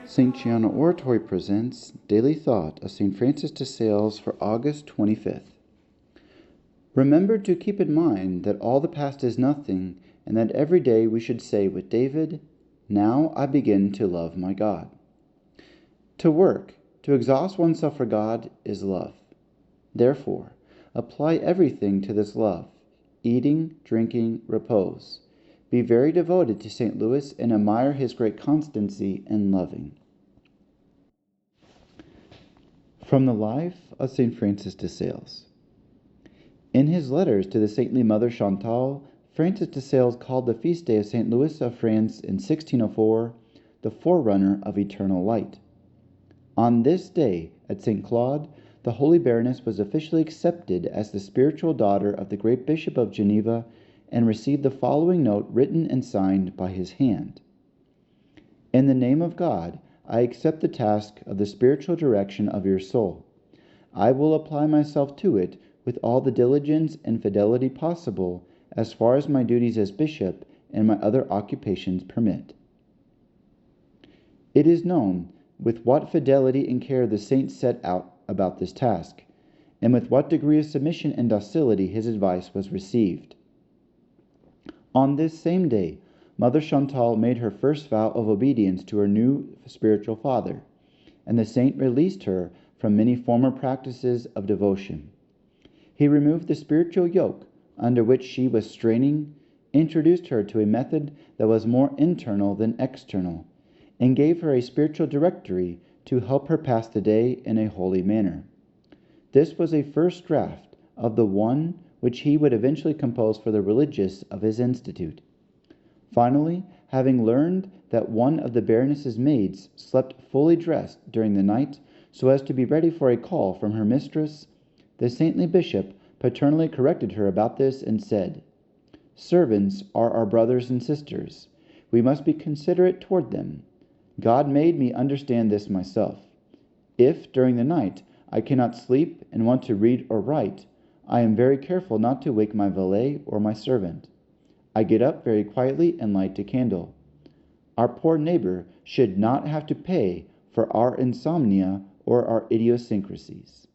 St. Gianna Oratory presents Daily Thought of St. Francis de Sales for August 25th. Remember to keep in mind that all the past is nothing, and that every day we should say with David, "Now I begin to love my God." To work, to exhaust oneself for God, is love. Therefore, apply everything to this love: eating, drinking, repose. Be very devoted to St. Louis and admire his great constancy in loving. From the life of St. Francis de Sales. In his letters to the saintly mother Chantal, Francis de Sales called the feast day of St. Louis of France in 1604 the forerunner of eternal light. On this day, at St. Claude, the Holy Baroness was officially accepted as the spiritual daughter of the great Bishop of Geneva and received the following note written and signed by his hand. In the name of God, I accept the task of the spiritual direction of your soul. I will apply myself to it with all the diligence and fidelity possible, as far as my duties as bishop and my other occupations permit. It is known with what fidelity and care the saint set out about this task, and with what degree of submission and docility his advice was received. On this same day, Mother Chantal made her first vow of obedience to her new spiritual father, and the saint released her from many former practices of devotion. He removed the spiritual yoke under which she was straining, introduced her to a method that was more internal than external, and gave her a spiritual directory to help her pass the day in a holy manner. This was a first draft of the one which he would eventually compose for the religious of his institute. Finally, having learned that one of the Baroness's maids slept fully dressed during the night so as to be ready for a call from her mistress, the saintly bishop paternally corrected her about this and said, "Servants are our brothers and sisters. We must be considerate toward them. God made me understand this myself. If, during the night, I cannot sleep and want to read or write, I am very careful not to wake my valet or my servant. I get up very quietly and light a candle. Our poor neighbor should not have to pay for our insomnia or our idiosyncrasies."